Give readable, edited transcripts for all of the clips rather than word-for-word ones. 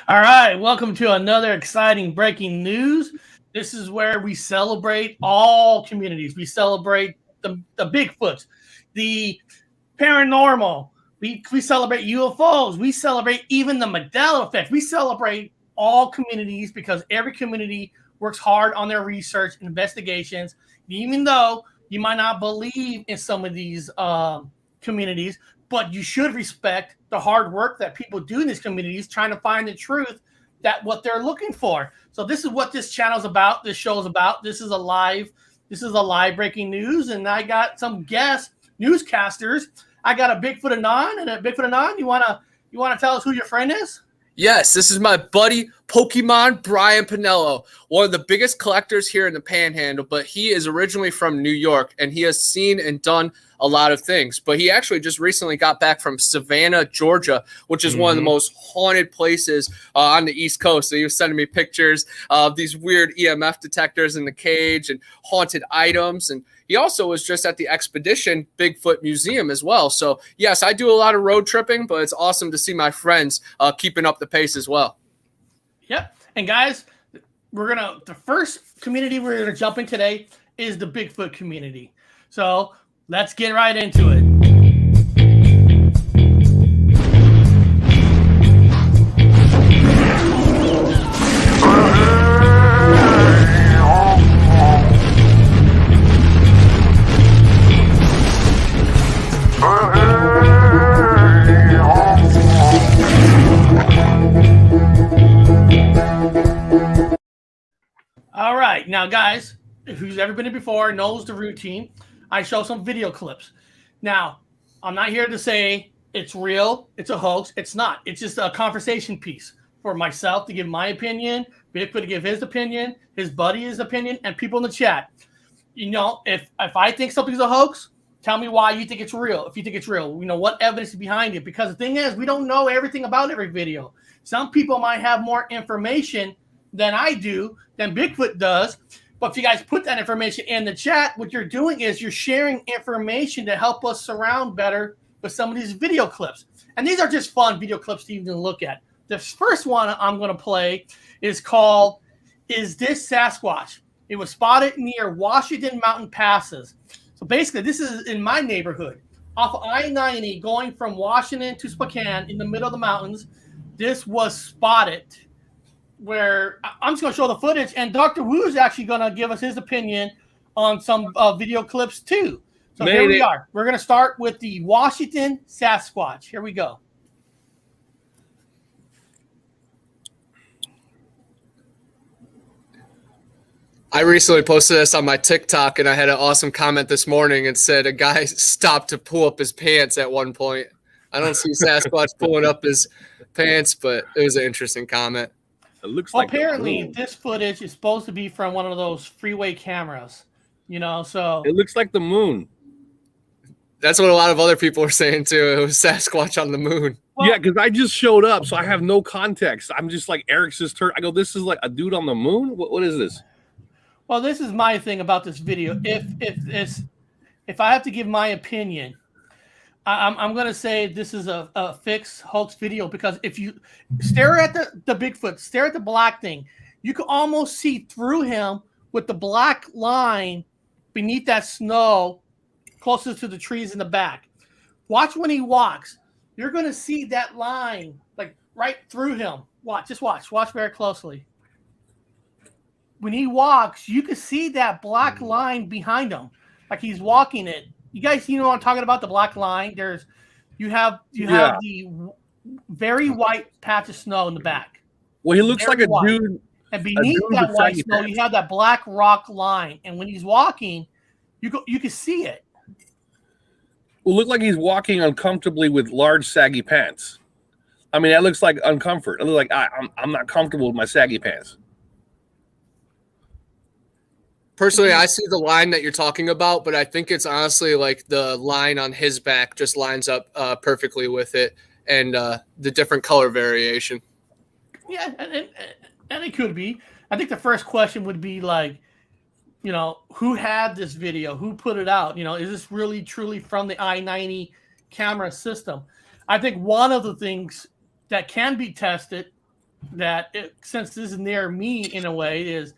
All right, welcome to another exciting breaking news. This is where we celebrate all communities. We celebrate the Bigfoots, the paranormal. We celebrate UFOs. We celebrate even the Mandela effect. We celebrate all communities because every community works hard on their research and investigations. Even though you might not believe in some of these communities, but you should respect the hard work that people do in these communities trying to find the truth that what they're looking for. So this is what this channel is about. This show is about. This is a live breaking news. And I got some guest newscasters. I got a Bigfoot Anon and a Bigfoot Anon. You wanna tell us who your friend is? Yes, this is my buddy Pokemon Brian Pinello, one of the biggest collectors here in the Panhandle, but he is originally from New York and he has seen and done a lot of things. But he actually just recently got back from Savannah, Georgia, which is one of the most haunted places on the East Coast. So he was sending me pictures of these weird EMF detectors in the cage and haunted items. And he also was just at the Expedition Bigfoot Museum as well. So yes, I do a lot of road tripping, but it's awesome to see my friends keeping up the pace as well. Yep. And guys, the first community we're gonna jump in today is the Bigfoot community. So let's get right into it. All right, now guys, who's ever been here before knows the routine. I show some video clips. Now, I'm not here to say it's real, it's a hoax. It's not. It's just a conversation piece for myself to give my opinion, Bigfoot to give his opinion, his buddy his opinion, and people in the chat. You know, if I think something's a hoax, tell me why you think it's real. If you think it's real, you know, what evidence is behind it. Because the thing is, we don't know everything about every video. Some people might have more information than I do, than Bigfoot does. But if you guys put that information in the chat, what you're doing is you're sharing information to help us surround better with some of these video clips. And these are just fun video clips to even look at. The first one I'm going to play is called, Is This Sasquatch? It was spotted near Washington Mountain Passes. So basically, this is in my neighborhood. Off of I-90, going from Washington to Spokane in the middle of the mountains, this was spotted. Where I'm just going to show the footage, and Dr. Wu is actually going to give us his opinion on some video clips too. So here we are. We're going to start with the Washington Sasquatch. Here we go. I recently posted this on my TikTok, and I had an awesome comment this morning and said a guy stopped to pull up his pants at one point. I don't see Sasquatch pulling up his pants, but it was an interesting comment. It looks like apparently this footage is supposed to be from one of those Freeway cameras, you know, so it looks like the moon. That's what a lot of other people were saying too. It was Sasquatch on the moon. Well, yeah, because I just showed up, so I have no context. I'm just like, Eric's just turned. I go, this is like a dude on the moon? What is this? Well, this is my thing about this video. If I have to give my opinion, I'm going to say this is a fixed hoax video, because if you stare at the Bigfoot, stare at the black thing, you can almost see through him with the black line beneath that snow closest to the trees in the back. Watch when he walks. You're going to see that line like right through him. Just watch very closely. When he walks, you can see that black line behind him, like he's walking it. You guys, you know what I'm talking about? The black line. You have the very white patch of snow in the back. Well, he looks like a dude. And beneath that white snow, you have that black rock line. And when he's walking, you can see it. Well, look like he's walking uncomfortably with large saggy pants. I mean, that looks like uncomfort. It looks like I'm not comfortable with my saggy pants. Personally, I see the line that you're talking about, but I think it's honestly like the line on his back just lines up perfectly with it, and the different color variation. Yeah, and it could be. I think the first question would be like, you know, who had this video? Who put it out? You know, is this really truly from the I-90 camera system? I think one of the things that can be tested that since this is near me in a way, is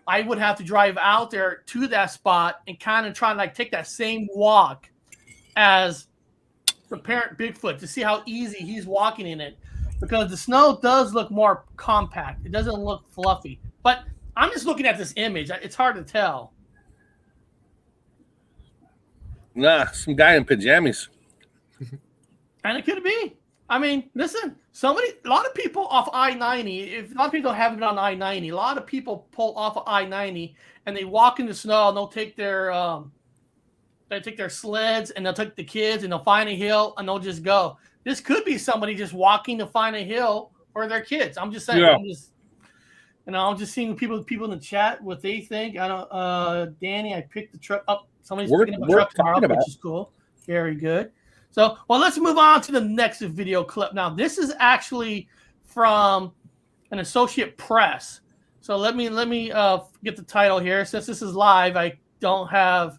I would have to drive out there to that spot and kind of try and like take that same walk as the parent Bigfoot to see how easy he's walking in it, because the snow does look more compact. It doesn't look fluffy. But I'm just looking at this image. It's hard to tell. Nah, some guy in pajamas. And it could be. I mean, listen, a lot of people off I-90, if a lot of people haven't been on I-90, a lot of people pull off of I-90 and they walk in the snow and they'll take their sleds and they'll take the kids and they'll find a hill and they'll just go. This could be somebody just walking to find a hill for their kids. I'm just saying. Yeah. I'm just seeing people in the chat what they think. I don't. Danny, I picked the truck up. Somebody's picking up a truck tomorrow, which is cool. Very good. So, well, let's move on to the next video clip. Now, this is actually from an Associate Press. So let me get the title here. Since this is live, I don't have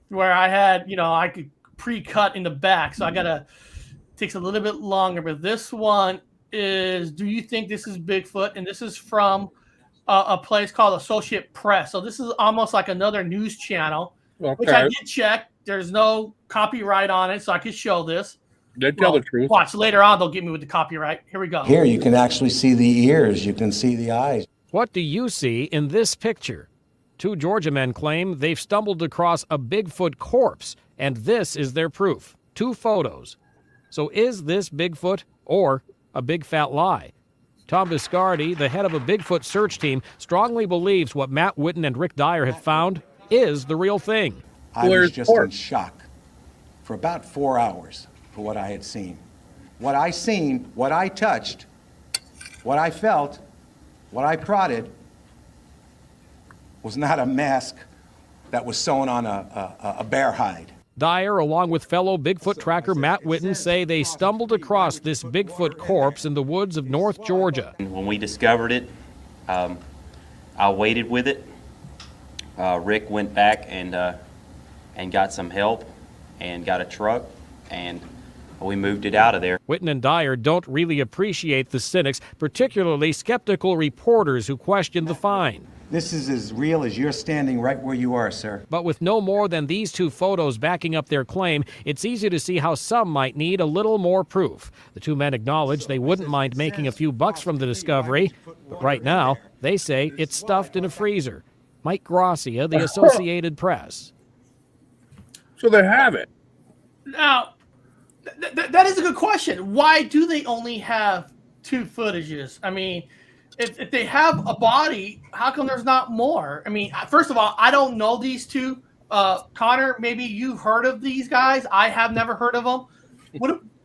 where I had, I could pre-cut in the back. So I gotta takes a little bit longer. But this one is, do you think this is Bigfoot? And this is from a place called Associate Press. So this is almost like another news channel, which I did check. There's no copyright on it, so I could show this. They tell the truth. Watch, later on they'll get me with the copyright. Here we go. Here you can actually see the ears. You can see the eyes. What do you see in this picture? Two Georgia men claim they've stumbled across a Bigfoot corpse, and this is their proof. 2 photos. So is this Bigfoot or a big fat lie? Tom Biscardi, the head of a Bigfoot search team, strongly believes what Matt Witten and Rick Dyer have found is the real thing. I was just in shock for about 4 hours for what I had seen. What I seen, what I touched, what I felt, what I prodded was not a mask that was sewn on a bear hide. Dyer, along with fellow Bigfoot tracker Matt Witten, say they stumbled across this Bigfoot corpse in the woods of North Georgia. When we discovered it, I waited with it. Rick went back and got some help and got a truck, and we moved it out of there. Witten and Dyer don't really appreciate the cynics, particularly skeptical reporters who question the find. This is as real as you're standing right where you are, sir. But with no more than these 2 photos backing up their claim, it's easy to see how some might need a little more proof. The 2 men acknowledge they wouldn't mind making a few bucks from the discovery, but right now, they say it's stuffed in a freezer. Mike Gracia, the Associated Press. So they have it. Now, that is a good question. Why do they only have 2 footages? I mean, if they have a body, how come there's not more? I mean, first of all, I don't know these 2. Connor, maybe you've heard of these guys. I have never heard of them.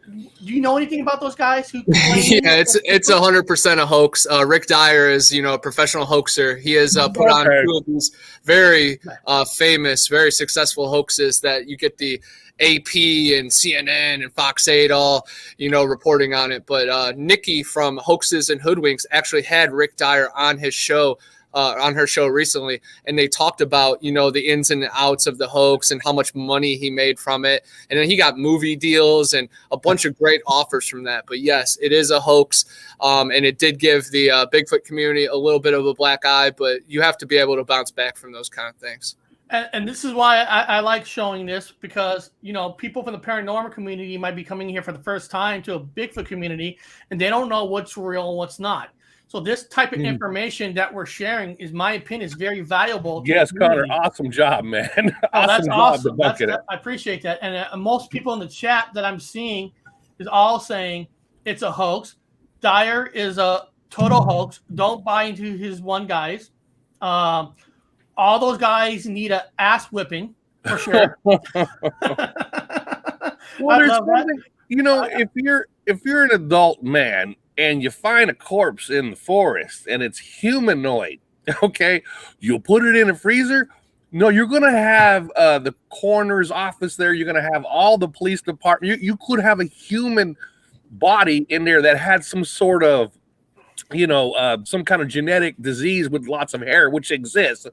Do you know anything about those guys who? Yeah, it's 100% a hoax. Rick Dyer is, a professional hoaxer. He has put on 2 of these very famous, very successful hoaxes that you get the AP and CNN and Fox 8 all, reporting on it. But Nikki from Hoaxes and Hoodwinks actually had Rick Dyer on his show. On her show recently, and they talked about, the ins and outs of the hoax and how much money he made from it. And then he got movie deals and a bunch of great offers from that. But yes, it is a hoax. And it did give the Bigfoot community a little bit of a black eye, but you have to be able to bounce back from those kind of things. And this is why I like showing this, because, people from the paranormal community might be coming here for the first time to a Bigfoot community, and they don't know what's real and what's not. So this type of information that we're sharing, is my opinion, is very valuable. Yes, Connor, awesome job, man. That's awesome. I appreciate that. And most people in the chat that I'm seeing is all saying it's a hoax. Dyer is a total hoax. Don't buy into his one guys. All those guys need a ass whipping for sure. Well, there's something, if you're an adult man and you find a corpse in the forest and it's humanoid, okay, you'll put it in a freezer. No, you're going to have the coroner's office there. You're going to have all the police department. You could have a human body in there that had some sort of, some kind of genetic disease with lots of hair, which exists,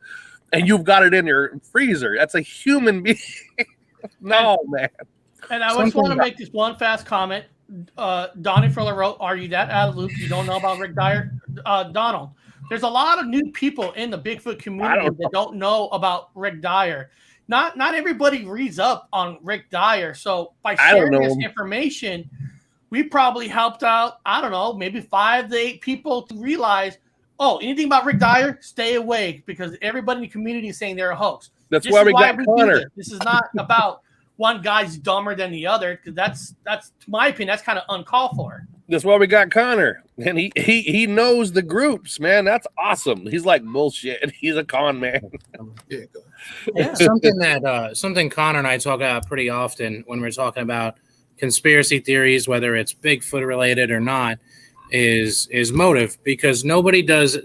and you've got it in your freezer. That's a human being. No, man. And I just want to make this one fast comment. Donnie Fuller wrote, "Are you that out of the loop? You don't know about Rick Dyer?" Donald, there's a lot of new people in the Bigfoot community that don't know about Rick Dyer. Not everybody reads up on Rick Dyer. So by sharing this information, we probably helped out, I don't know, maybe 5 to 8 people to realize, oh, anything about Rick Dyer, stay away, because everybody in the community is saying they're a hoax. That's why we got Connor. This is not about one guy's dumber than the other, because that's to my opinion, that's kind of uncalled for. That's why we got Connor, and he knows the groups, man. That's awesome. He's like bullshit. He's a con man. Yeah. Something Connor and I talk about pretty often when we're talking about conspiracy theories, whether it's Bigfoot related or not, is motive, because nobody does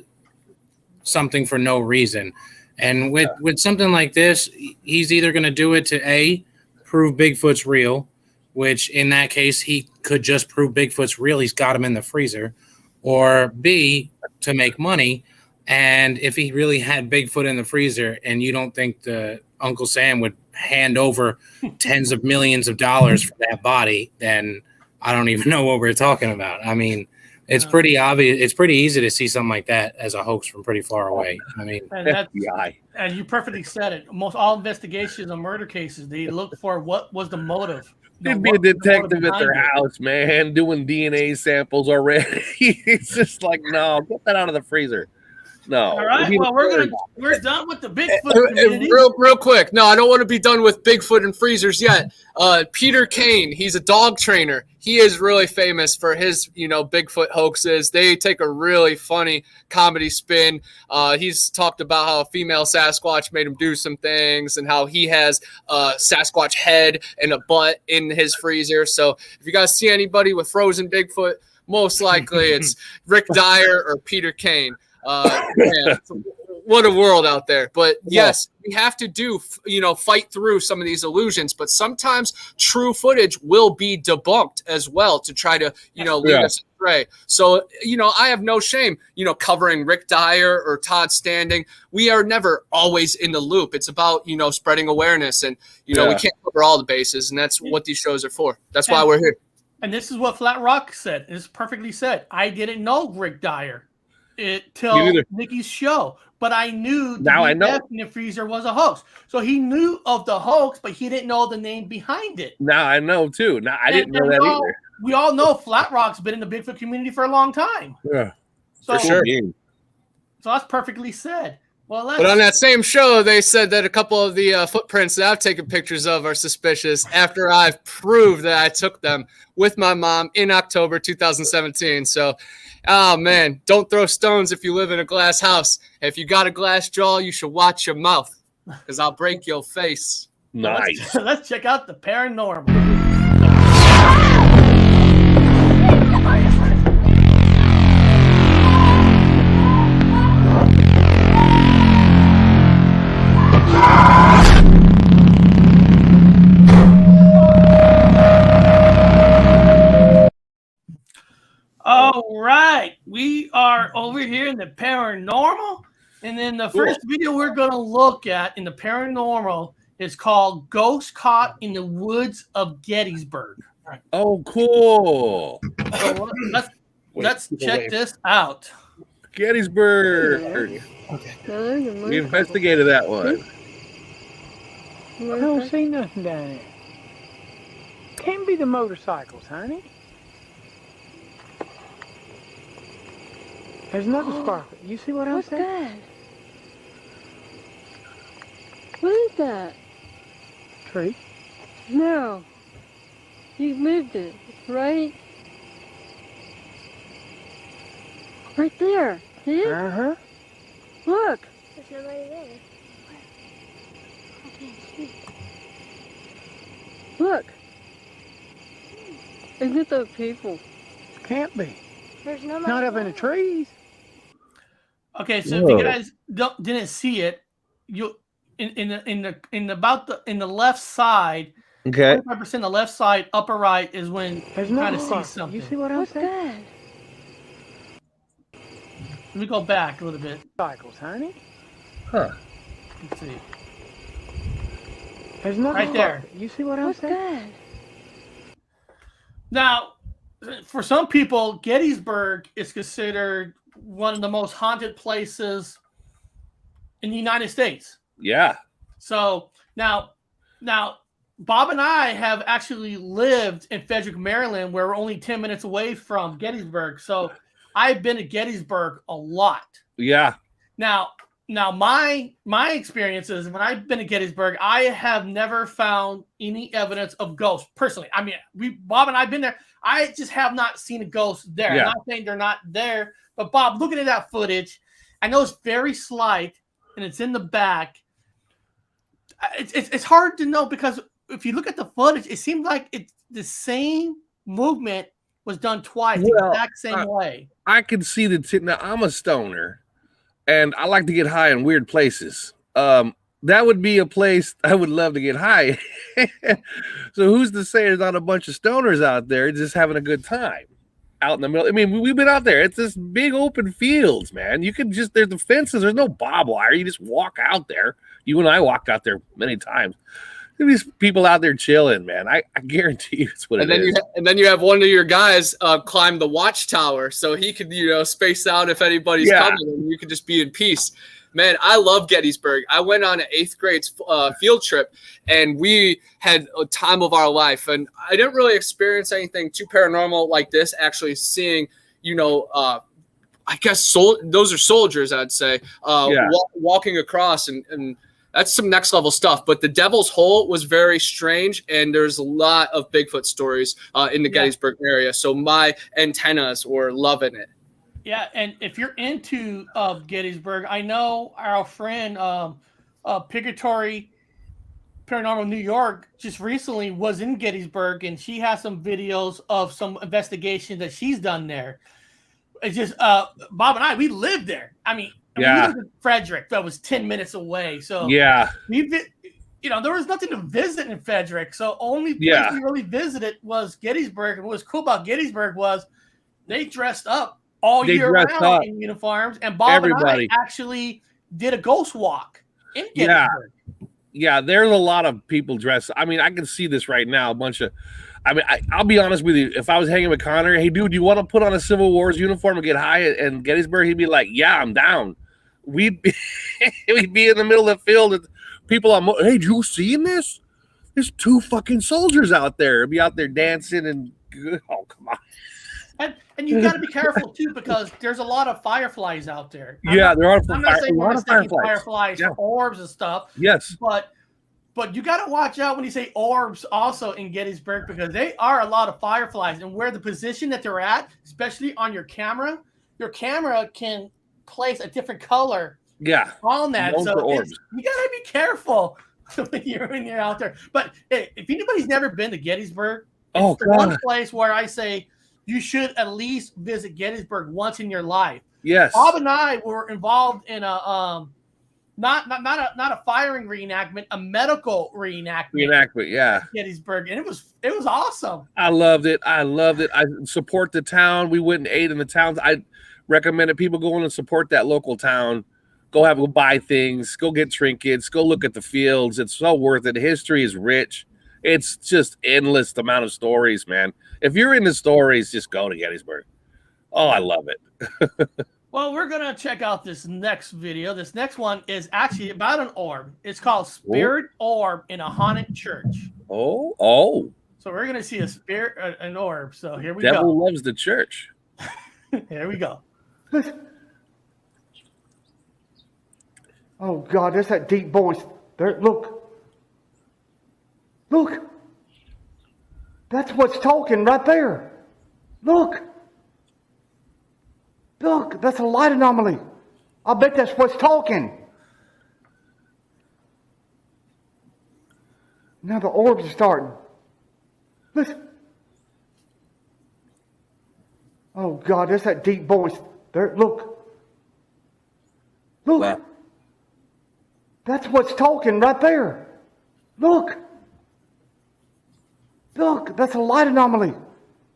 something for no reason. And with something like this, he's either going to do it to A, prove Bigfoot's real, which in that case, he could just prove Bigfoot's real. He's got him in the freezer. Or B, to make money. And if he really had Bigfoot in the freezer and you don't think the Uncle Sam would hand over tens of millions of dollars for that body, then I don't even know what we're talking about. I mean, it's pretty obvious. It's pretty easy to see something like that as a hoax from pretty far away. I mean, and you perfectly said it. Most all investigations on murder cases, they look for what was the motive. There'd be a detective at their house, man, doing DNA samples already. It's just like, no, get that out of the freezer. No. All right. Well, we're done with the Bigfoot community. Real quick. No, I don't want to be done with Bigfoot and freezers yet. Peter Kane, he's a dog trainer. He is really famous for his, Bigfoot hoaxes. They take a really funny comedy spin. He's talked about how a female Sasquatch made him do some things and how he has a Sasquatch head and a butt in his freezer. So if you guys see anybody with frozen Bigfoot, most likely it's Rick Dyer or Peter Kane. Man, what a world out there. But yes, we have to fight through some of these illusions, but sometimes true footage will be debunked as well to try to lead us astray. So I have no shame covering Rick Dyer or Todd Standing. We are never always in the loop. It's about spreading awareness, and we can't cover all the bases, and that's what these shows are for. That's why we're here. And this is what Flat Rock said. It's perfectly said. I didn't know Rick Dyer till Nikki's show, but I knew now I know in the freezer was a hoax. So he knew of the hoax, but he didn't know the name behind it. Now I know too. Now I didn't know that either. We all know Flat Rock's been in the Bigfoot community for a long time. Yeah, so, for sure. So that's perfectly said. Well, but on that same show, they said that a couple of the footprints that I've taken pictures of are suspicious after I've proved that I took them with my mom in October 2017. So, oh, man, don't throw stones if you live in a glass house. If you got a glass jaw, you should watch your mouth because I'll break your face. Nice. Let's check out the paranormal. All right, we are over here in the paranormal, and then the first video we're going to look at in the paranormal is called "Ghost Caught in the Woods of Gettysburg." Oh, cool! So let's check this out. Gettysburg. Okay. We investigated that one. I don't see nothing down there. Can't be the motorcycles, honey. There's another sparkle. You see what I'm saying? What is that? Tree. No. You moved it, right? Right there. See it? Uh-huh. Look. There's nobody there. I can't see. Look. Isn't it those people? Can't be. There's nobody Not up in the trees. Okay, so if you guys didn't see it, you in the left side, okay, 25% the left side, upper right is when There's you kind of no see something. You see what I'm saying? Let me go back a little bit. Cycles, honey. Huh. Let's see. There's nothing right there. You see what I'm saying? That? Now, for some people, Gettysburg is considered one of the most haunted places in the United States. Yeah. So now, Bob and I have actually lived in Frederick, Maryland, where we're only 10 minutes away from Gettysburg. So I've been to Gettysburg a lot. Yeah. Now my experiences when I've been to Gettysburg, I have never found any evidence of ghosts personally. I mean, Bob and I've been there. I just have not seen a ghost there. Yeah. I'm not saying they're not there, but Bob, looking at that footage, I know it's very slight and it's in the back. It's hard to know because if you look at the footage, it seemed like it's the same movement was done twice, the exact same way. I can see now I'm a stoner and I like to get high in weird places. That would be a place I would love to get high. So who's to say there's not a bunch of stoners out there just having a good time out in the middle? I mean, we've been out there. It's this big open fields, man. You can just, there's the fences. There's no barbed wire. You just walk out there. You and I walked out there many times. These people out there chilling, man. I guarantee you it's what it is. And then you have one of your guys climb the watchtower so he could, space out if anybody's coming and you could just be in peace. Man, I love Gettysburg. I went on an 8th grade field trip and we had a time of our life. And I didn't really experience anything too paranormal like this, actually seeing, I guess those are soldiers, I'd say, walking across and that's some next level stuff. But the Devil's Hole was very strange, and there's a lot of Bigfoot stories in the Gettysburg area. So my antennas were loving it. Yeah, and if you're into Gettysburg, I know our friend Purgatory Paranormal New York just recently was in Gettysburg, and she has some videos of some investigations that she's done there. It's just Bob and I, we lived there. I mean, we lived in Frederick that was 10 minutes away. So there was nothing to visit in Frederick. So only place we really visited was Gettysburg. And what was cool about Gettysburg was they dressed up all year round in uniforms. And Bob and I actually did a ghost walk in Gettysburg. Yeah, there's a lot of people dressed. I mean, I can see this right now. I'll be honest with you. If I was hanging with Connor, hey, dude, you want to put on a Civil War's uniform and get high in Gettysburg? He'd be like, yeah, I'm down. We'd be in the middle of the field. And people hey, you seen this? There's 2 fucking soldiers out there. Be out there dancing and, oh, come on. And you got to be careful, too, because there's a lot of fireflies out there. There are I'm not saying a lot of fireflies for orbs and stuff. Yes. But you got to watch out when you say orbs also in Gettysburg because they are a lot of fireflies. And where the position that they're at, especially on your camera can place a different color on that. So you got to be careful when you're out there. But hey, if anybody's never been to Gettysburg, it's the one place where I say you should at least visit Gettysburg once in your life. Yes. Bob and I were involved in a not a firing reenactment, a medical reenactment. Gettysburg, and it was awesome. I loved it. I support the town. We went and ate in the towns. I recommended people go in and support that local town. Go buy things. Go get trinkets. Go look at the fields. It's so worth it. History is rich. It's just endless amount of stories, man. If you're into stories, just go to Gettysburg. Oh, I love it. Well, we're going to check out this next video. This next one is actually about an orb. It's called Spirit Orb in a Haunted Church. Oh. So we're going to see an orb. So here we go. Devil loves the church. Here we go. Oh, God, there's that deep voice. There, look. That's what's talking right there. Look, that's a light anomaly. I bet that's what's talking. Now the orbs are starting. Listen. Oh, God, there's that deep voice. There, look. Wow. That's what's talking right there. Look, that's a light anomaly.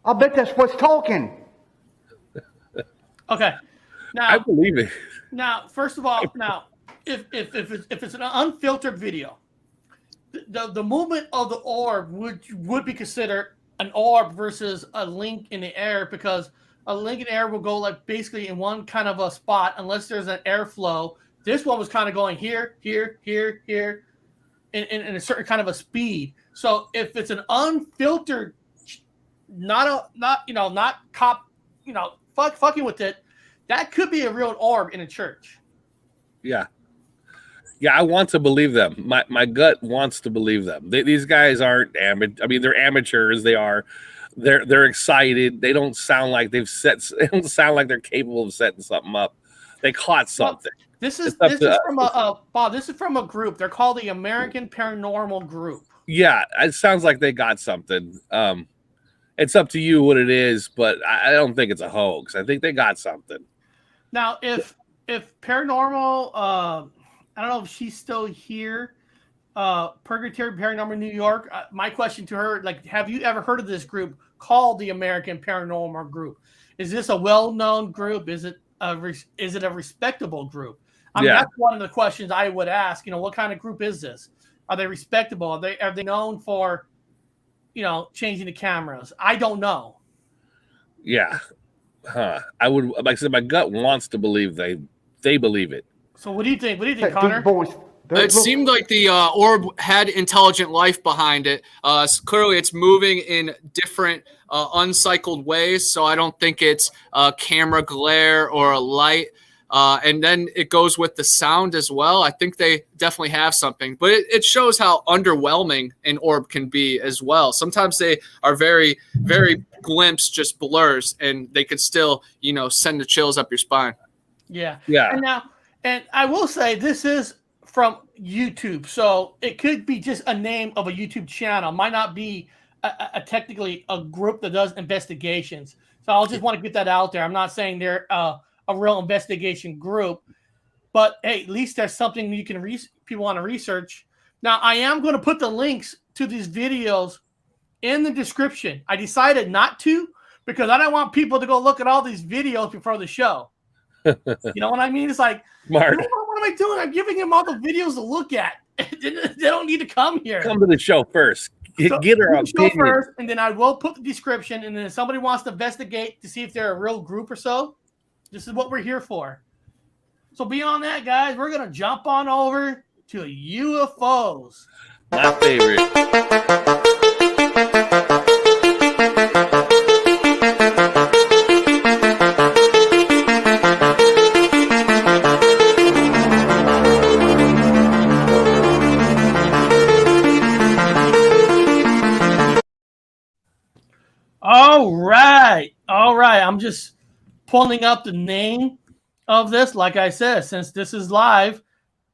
I bet that's what's talking. Okay. Now I believe it. Now, first of all, if it's an unfiltered video, the movement of the orb would be considered an orb versus a link in the air, because a link in the air will go like basically in one kind of a spot unless there's an airflow. This one was kind of going here, here, here, here, in a certain kind of a speed. So if it's an unfiltered, not fucking with it, that could be a real orb in a church. Yeah. Yeah, I want to believe them. My gut wants to believe them. These guys aren't amateur. I mean, they're amateurs. They're excited. They don't sound like they don't sound like they're capable of setting something up. They caught something. Well, this is from a group. They're called the American Paranormal Group. Yeah, it sounds like they got something. It's up to you what it is, but I don't think it's a hoax. I think they got something. Now, if Paranormal, I don't know if she's still here, Purgatory Paranormal New York. My question to her, like, have you ever heard of this group called the American Paranormal Group? Is this a well-known group? Is it a respectable group? I mean, that's one of the questions I would ask. You know, what kind of group is this? Are they respectable? Are they known for, changing the cameras? I don't know. Yeah. I would, like I said, my gut wants to believe they believe it. So what do you think? What do you think, Connor? It seemed like the orb had intelligent life behind it. Clearly, it's moving in different uncycled ways, so I don't think it's a camera glare or a light. And then it goes with the sound as well. I think they definitely have something, but it shows how underwhelming an orb can be as well. Sometimes they are very, very glimpse, just blurs, and they could still, send the chills up your spine. Yeah. Yeah. And I will say this is from YouTube, so it could be just a name of a YouTube channel. Might not be a technically a group that does investigations. So I'll just want to get that out there. I'm not saying they're a real investigation group, but hey, at least there's something you can people want to research. Now, I am going to put the links to these videos in the description. I decided not to because I don't want people to go look at all these videos before the show. You know what I mean? It's like, Smart. What am I doing? I'm giving them all the videos to look at. They don't need to come here. Come to the show first. Get her opinion. Show first, and then I will put the description. And then if somebody wants to investigate to see if they're a real group or so, this is what we're here for. So beyond that, guys, we're gonna jump on over to UFOs. My favorite. All right. I'm just pulling up the name of this. Like I said, since this is live,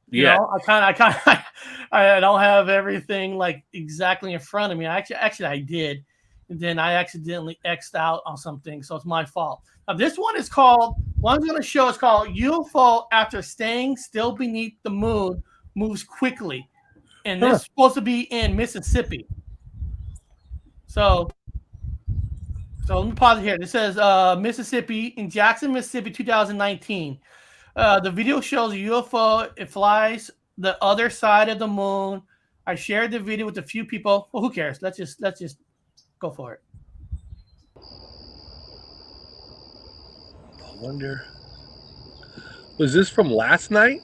you know, I don't have everything like exactly in front of me. Actually, I did, and then I accidentally X'd out on something, so it's my fault. Now, this one is called. One I'm going to show is called UFO after staying still beneath the moon moves quickly, and this is supposed to be in Mississippi. So let me pause it here. This says Mississippi, in Jackson, Mississippi, 2019. The video shows a UFO. It flies the other side of the moon. I shared the video with a few people. Well, who cares? Let's just go for it. I wonder. Was this from last night?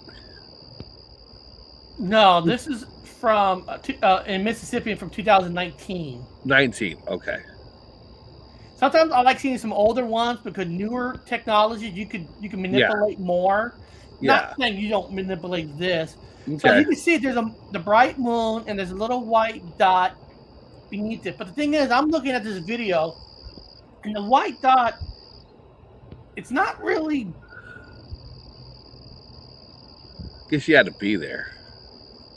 No, this is from in Mississippi from 2019. 19. Okay. Sometimes I like seeing some older ones because newer technology you can manipulate more. Not saying you don't manipulate this. Okay. So you can see there's the bright moon and there's a little white dot beneath it. But the thing is, I'm looking at this video, and the white dot, it's not really. Guess you had to be there.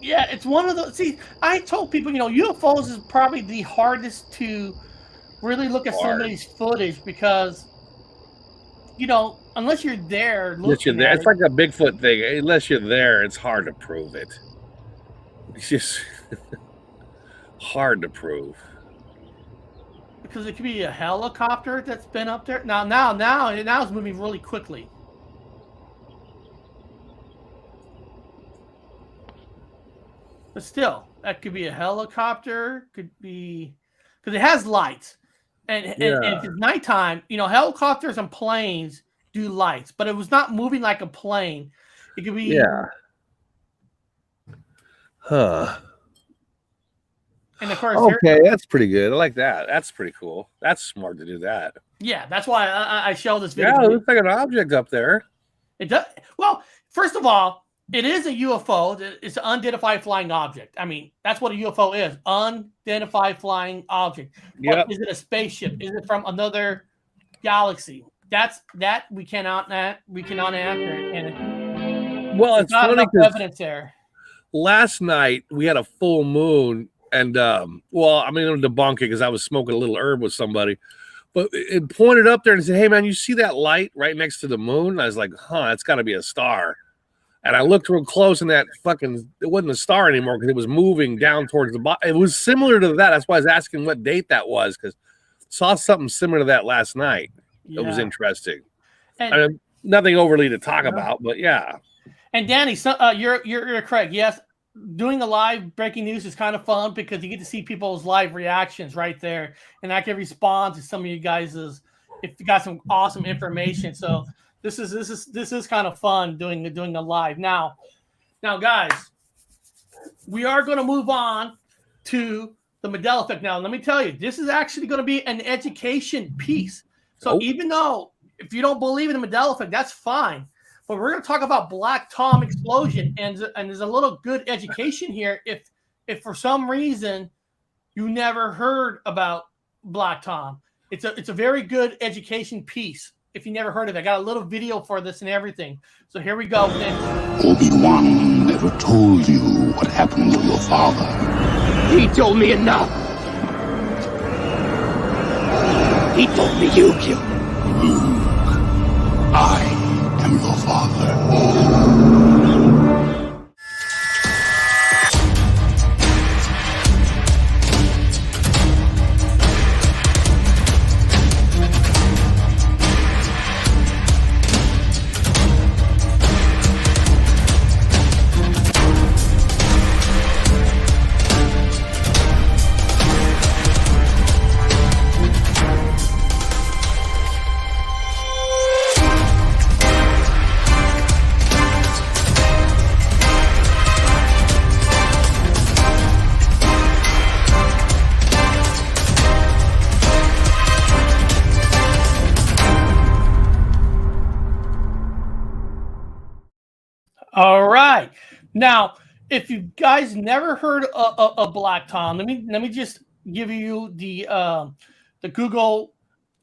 Yeah, it's one of those. See, I told people, UFOs is probably the hardest to really look at somebody's footage because, unless you're there. Unless you're there. It's like a Bigfoot thing. Unless you're there, it's hard to prove it. It's just hard to prove. Because it could be a helicopter that's been up there. Now it's moving really quickly. But still, that could be a helicopter. Could be because it has lights, and if it's nighttime, helicopters and planes do lights, but it was not moving like a plane. It could be Huh. And of course, okay, that's pretty good. I like that. That's pretty cool. That's smart to do that. Yeah, that's why I show this video. Yeah, it looks like an object up there. It does. Well, first of all, it is a UFO. It's an unidentified flying object. I mean, that's what a UFO is: unidentified flying object. Yeah. Is it a spaceship? Is it from another galaxy? That we cannot answer. And well, it's not funny enough because evidence there. last night we had a full moon, and well, I'm going to debunk it because I was smoking a little herb with somebody, but it pointed up there and said, "Hey, man, you see that light right next to the moon?" And I was like, "Huh, it's got to be a star." And I looked real close, and it wasn't a star anymore because it was moving down towards the bottom. It was similar to that. That's why I was asking what date that was, because saw something similar to that last night. Yeah. It was interesting. And, I mean, nothing overly to talk about, but yeah. And Danny, you're correct. Yes, doing the live breaking news is kind of fun because you get to see people's live reactions right there, and I can respond to some of you guys if you got some awesome information. So this is kind of fun doing the live. Now, guys, we are going to move on to the Mandela effect. Now, let me tell you, this is actually going to be an education piece. So even though if you don't believe in the Mandela effect, that's fine. But we're going to talk about Black Tom explosion, and there's a little good education here. If for some reason you never heard about Black Tom, it's a very good education piece. If you never heard of it, I got a little video for this and everything. So here we go. Obi-Wan never told you what happened to your father. He told me enough. He told me you killed him. Luke, I am your father. All right. Now, if you guys never heard of Black Tom, let me just give you the Google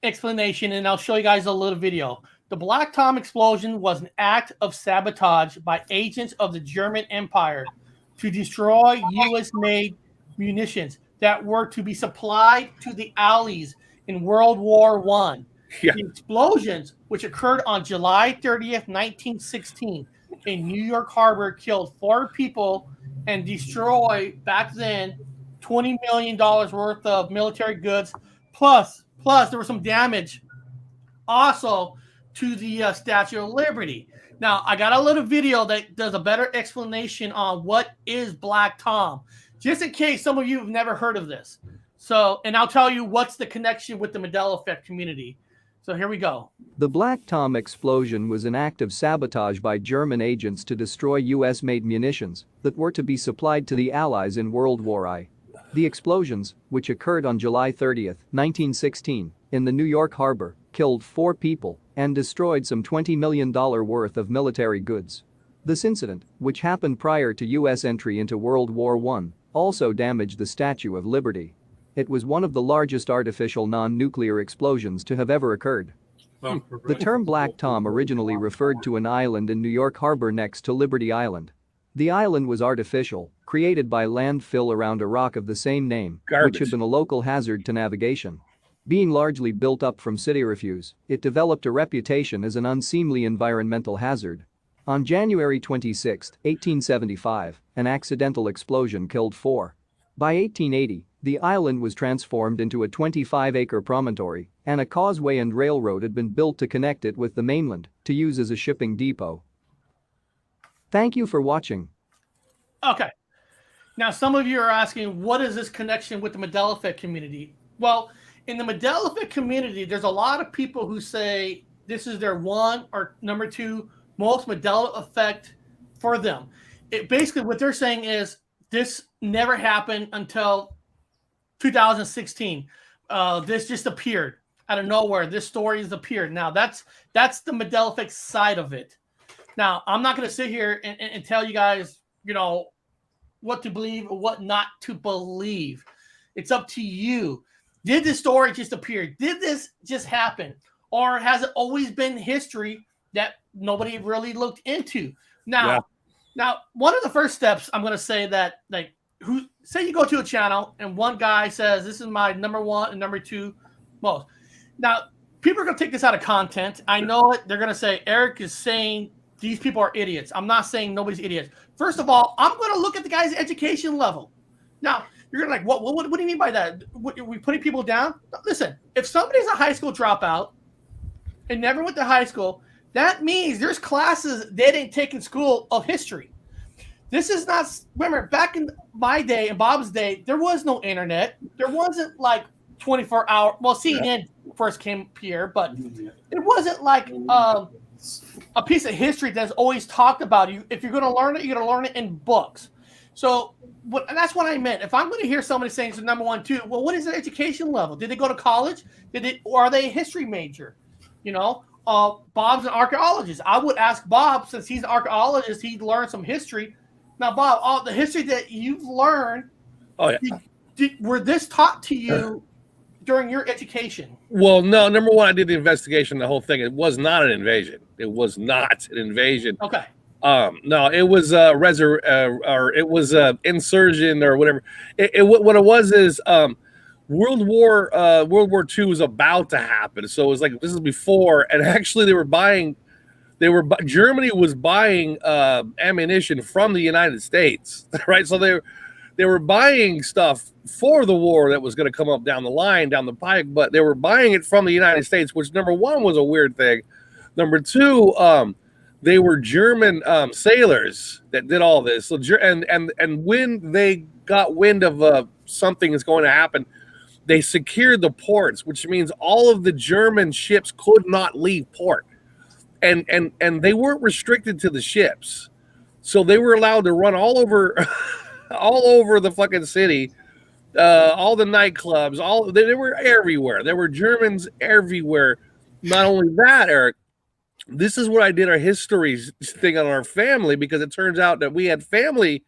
explanation, and I'll show you guys a little video. The Black Tom explosion was an act of sabotage by agents of the German Empire to destroy U.S.-made munitions that were to be supplied to the Allies in World War I. Yeah. The explosions, which occurred on July 30th, 1916, in New York Harbor, killed 4 people and destroyed back then $20 million worth of military goods. Plus there was some damage also to the Statue of Liberty. Now, I got a little video that does a better explanation on what is Black Tom, just in case some of you have never heard of this. So, and I'll tell you what's the connection with the Mandela effect community. So here we go. The Black Tom explosion was an act of sabotage by German agents to destroy U.S.-made munitions that were to be supplied to the Allies in World War I. The explosions, which occurred on July 30, 1916, in the New York Harbor, killed 4 people and destroyed some $20 million worth of military goods. This incident, which happened prior to U.S. entry into World War I, also damaged the Statue of Liberty. It was one of the largest artificial non-nuclear explosions to have ever occurred. The term Black Tom originally referred to an island in New York Harbor next to Liberty Island. The island was artificial, created by landfill around a rock of the same name, which had been a local hazard to navigation. Being largely built up from city refuse, it developed a reputation as an unseemly environmental hazard. On January 26, 1875, an accidental explosion killed 4. By 1880, the island was transformed into a 25-acre promontory, and a causeway and railroad had been built to connect it with the mainland, to use as a shipping depot. Thank you for watching. Okay. Now, some of you are asking, what is this connection with the Mandela effect community? Well, in the Mandela effect community, there's a lot of people who say this is their one or number two most Mandela effect for them. It basically what they're saying is this never happened until 2016. This just appeared out of nowhere. This story has appeared. Now that's the Mandela effect side of it. Now I'm not going to sit here and tell you guys, what to believe or what not to believe. It's up to you. Did this story just appear? Did this just happen? Or has it always been history that nobody really looked into? Now, one of the first steps I'm going to say that, say you go to a channel and one guy says, this is my number one and number two most. Now, people are going to take this out of content. I know it. They're going to say, Eric is saying these people are idiots. I'm not saying nobody's idiots. First of all, I'm going to look at the guy's education level. Now, you're going to what do you mean by that? Are we putting people down? Listen, if somebody's a high school dropout and never went to high school, that means there's classes they didn't take in school of history. This is not, remember, back in my day, in Bob's day, there was no internet. There wasn't 24-hour, well, CNN first came here, but it wasn't like a piece of history that's always talked about. If you're going to learn it, you're going to learn it in books. So and that's what I meant. If I'm going to hear somebody saying it's number one, two, well, what is their education level? Did they go to college? Or are they a history major? Bob's an archaeologist. I would ask Bob, since he's an archaeologist, he learned some history. Now, Bob, all the history that you've learned, were this taught to you during your education? Well, no. Number one, I did the investigation, the whole thing. It was not an invasion. It was not an invasion. Okay. No, it was it was a insurgent or whatever. What it was is World War II was about to happen. So it was like this is before, and actually Germany was buying ammunition from the United States, right? So they were buying stuff for the war that was going to come up down the pike, but they were buying it from the United States, which number one was a weird thing. Number two, they were German sailors that did all this. So and when they got wind of something is going to happen, they secured the ports, which means all of the German ships could not leave port. And they weren't restricted to the ships. So they were allowed to run all over all over the fucking city, all the nightclubs, they were everywhere. There were Germans everywhere. Not only that, Eric, this is what I did our history thing on our family, because it turns out that we had family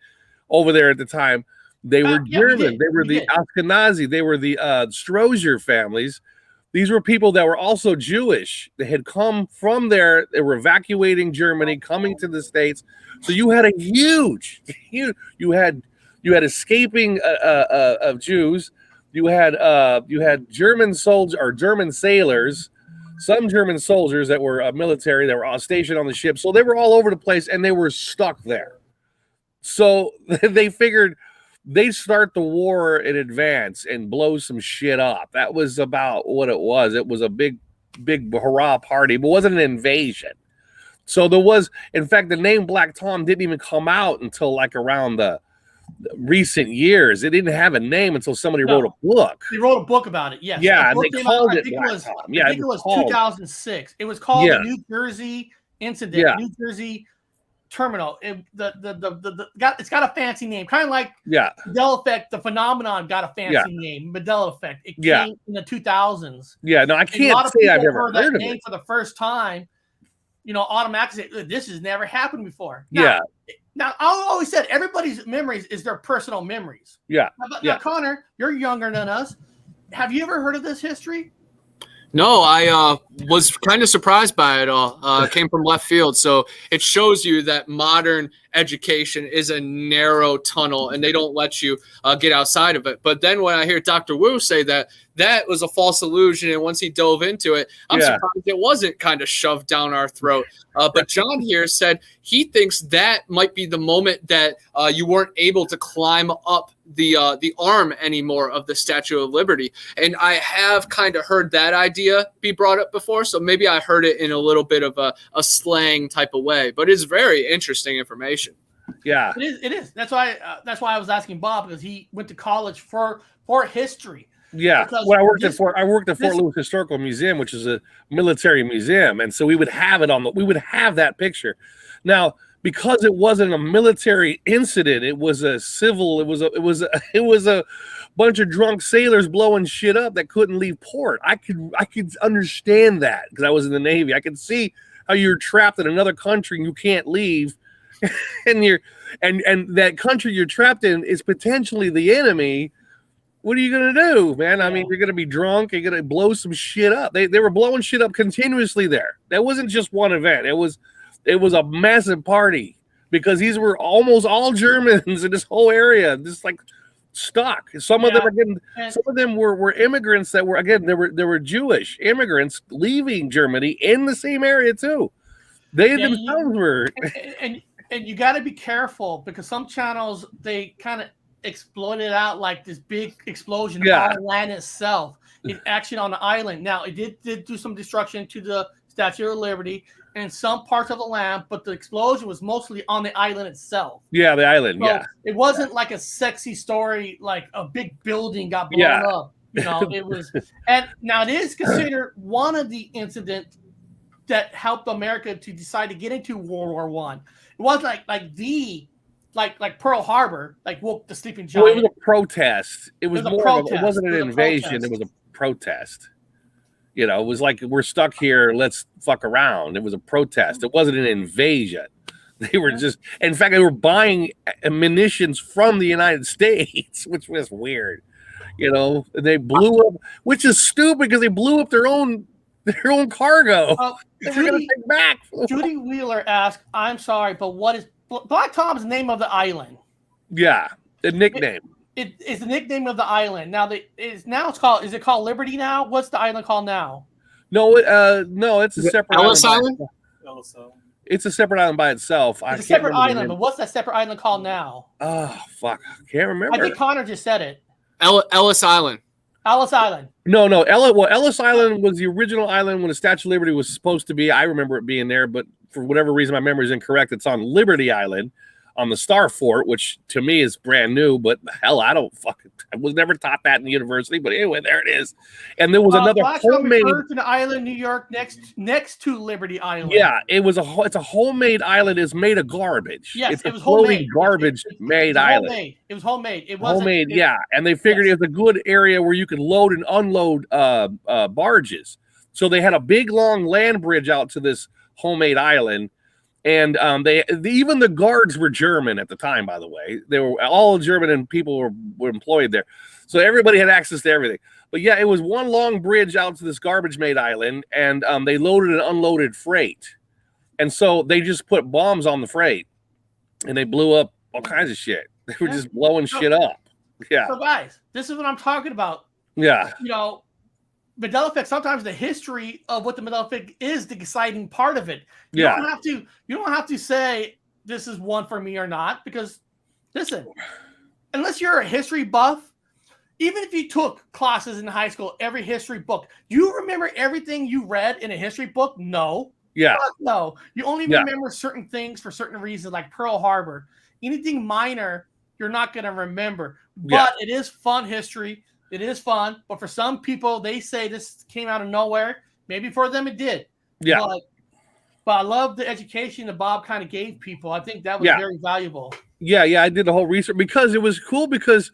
over there at the time. They were German. They were the Ashkenazi. They were the Strozier families. These were people that were also Jewish. They had come from there. They were evacuating Germany, coming to the States. So you had a huge you had escaping of Jews. You had German soldiers or German sailors, some German soldiers that were military that were stationed on the ship. So they were all over the place and they were stuck there. So they figured they'd start the war in advance and blow some shit up. That was about what it was. It was a big hurrah party, but it wasn't an invasion. So there was, in fact, the name Black Tom didn't even come out until like around the recent years. It didn't have a name until somebody wrote a book. They wrote a book about it, yes. Yeah, and they called it Black Tom. I think it was 2006. It was called the New Jersey Incident, New Jersey Terminal. It's got a fancy name, kind of like Mandela Effect. The phenomenon got a fancy name, Mandela Effect. It came in the 2000s. Yeah, no, I can't say I've ever heard that of name it for the first time. Automatically say, this has never happened before. Now, I always said everybody's memories is their personal memories. Now, Connor, you're younger than us. Have you ever heard of this history? No, I was kind of surprised by it all. It came from left field. So it shows you that modern education is a narrow tunnel and they don't let you get outside of it. But then when I hear Dr. Wu say that was a false illusion, and once he dove into it, I'm surprised it wasn't kind of shoved down our throat. But John here said he thinks that might be the moment that you weren't able to climb up the arm anymore of the Statue of Liberty. And I have kind of heard that idea be brought up before, so maybe I heard it in a little bit of a slang type of way. But it's very interesting information. Yeah, it is. That's why I was asking Bob, because he went to college for history. Yeah, Because well, I worked this- at Fort Lewis Historical Museum, which is a military museum, and so we would have that picture. Now, because it wasn't a military incident, it was a civil. It was a bunch of drunk sailors blowing shit up that couldn't leave port. I could understand that because I was in the Navy. I could see how you're trapped in another country and you can't leave, and that country you're trapped in is potentially the enemy. What are you gonna do, man? I mean, you're gonna be drunk. You're gonna blow some shit up. They were blowing shit up continuously there. That wasn't just one event. It was a massive party because these were almost all Germans in this whole area, just like stuck. Some of them were immigrants that were there were Jewish immigrants leaving Germany in the same area too. They themselves were. And you got to be careful because some channels they kind of exploit it out like this big explosion on land itself. It actually on the island. Now it did do some destruction to the Statue of Liberty and some parts of the land, but the explosion was mostly on the island itself. Yeah, the island. So yeah, it wasn't like a sexy story, like a big building got blown up. You know, it was, and now it is considered one of the incidents that helped America to decide to get into World War One. It wasn't like Pearl Harbor, like woke the sleeping giant. Well, it was a protest. It was more. It wasn't an invasion. It was a protest. You know, it was like we're stuck here. Let's fuck around. It was a protest. It wasn't an invasion. They were just. In fact, they were buying munitions from the United States, which was weird. You know, they blew up, which is stupid because they blew up their own cargo. Judy Wheeler asked, "I'm sorry, but what is Black Tom's name of the island?" Yeah, the nickname. It is the nickname of the island. Now is it called Liberty now? What's the island called now? No, it's a separate Ellis Island. It's a separate island by itself. It's a separate island, but what's that separate island called now? Oh fuck, I can't remember. I think Connor just said it. Ellis Island. Ellis Island. No, Ellis Island was the original island when the Statue of Liberty was supposed to be. I remember it being there, but for whatever reason, my memory is incorrect. It's on Liberty Island, on the Star Fort, which to me is brand new. But hell, I was never taught that in the university. But anyway, there it is. And there was another homemade to the island, New York, next to Liberty Island. Yeah, it's a homemade island. It's made of garbage. Yes, it's it was a floating homemade. garbage made island. Homemade. It was homemade. It wasn't homemade. Yeah, and they figured it was a good area where you could load and unload barges. So they had a big long land bridge out to this homemade island. And even the guards were German at the time, by the way. They were all German and people were employed there. So everybody had access to everything. But yeah, it was one long bridge out to this garbage-made island, and they loaded and unloaded freight. And so they just put bombs on the freight, and they blew up all kinds of shit. They were just blowing shit up. Yeah. So guys, this is what I'm talking about. Yeah. You know, Mandela effect. Sometimes the history of what the Mandela effect is the deciding part of it. You don't have to say this is one for me or not, because listen, unless you're a history buff, even if you took classes in high school, every history book, you remember everything you read in a history book? No. Yeah. No. You only remember certain things for certain reasons, like Pearl Harbor. Anything minor, you're not going to remember. But it is fun history. It is fun, but for some people, they say this came out of nowhere. Maybe for them it did. Yeah. But I love the education that Bob kind of gave people. I think that was very valuable. Yeah, I did the whole research because it was cool because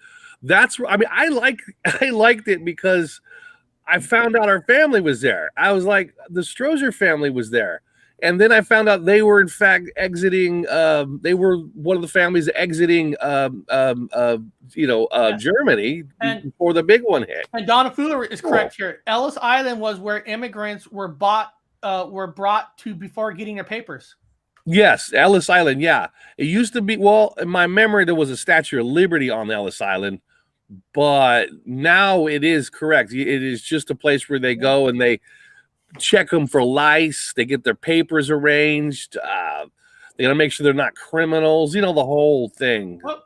I liked it because I found out our family was there. I was like, the Strozer family was there. And then I found out they were in fact exiting. They were one of the families exiting, Germany before the big one hit. And Donna Fuller is correct here. Ellis Island was where immigrants were brought to before getting their papers. Yes, Ellis Island. Yeah, it used to be. Well, in my memory, there was a Statue of Liberty on Ellis Island, but now it is correct. It is just a place where they go and they check them for lice. They get their papers arranged. They got to make sure they're not criminals. You know, the whole thing. Well,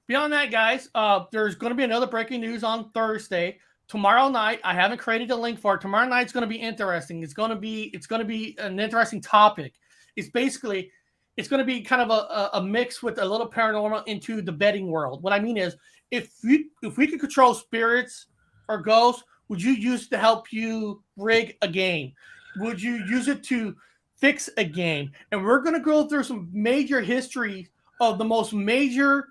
beyond that, guys, there's going to be another breaking news on Thursday. Tomorrow night, I haven't created a link for it. Tomorrow night's going to be interesting. It's going to be an interesting topic. It's going to be kind of a mix with a little paranormal into the betting world. What I mean is, if we could control spirits or ghosts would you use to help you rig a game? Would you use it to fix a game? And we're going to go through some major history of the most major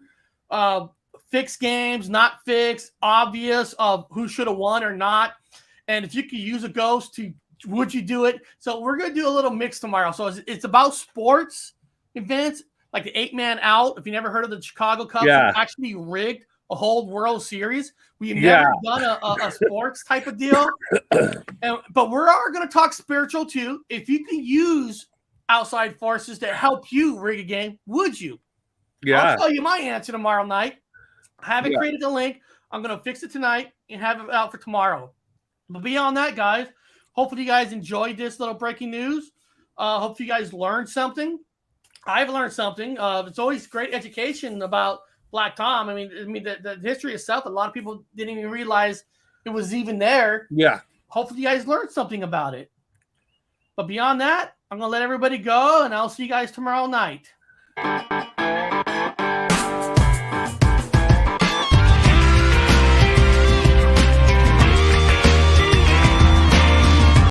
fixed games, not fixed, obvious of who should have won or not. And if you could use a ghost to, would you do it? So we're going to do a little mix tomorrow. So it's about sports events, like the 8-man out. If you never heard of the Chicago Cubs, they actually rigged a whole World Series. We've never done a sports type of deal. But we are going to talk spiritual too. If you can use outside forces to help you rig a game, would you? I'll tell you my answer tomorrow night. I haven't created the link. I'm going to fix it tonight and have it out for tomorrow. But beyond that, guys, hopefully you guys enjoyed this little breaking news. Hopefully you guys learned something. I've learned something. It's always great education about Black Tom. I mean, the history itself, a lot of people didn't even realize it was even there. Yeah. Hopefully you guys learned something about it. But beyond that, I'm going to let everybody go, and I'll see you guys tomorrow night.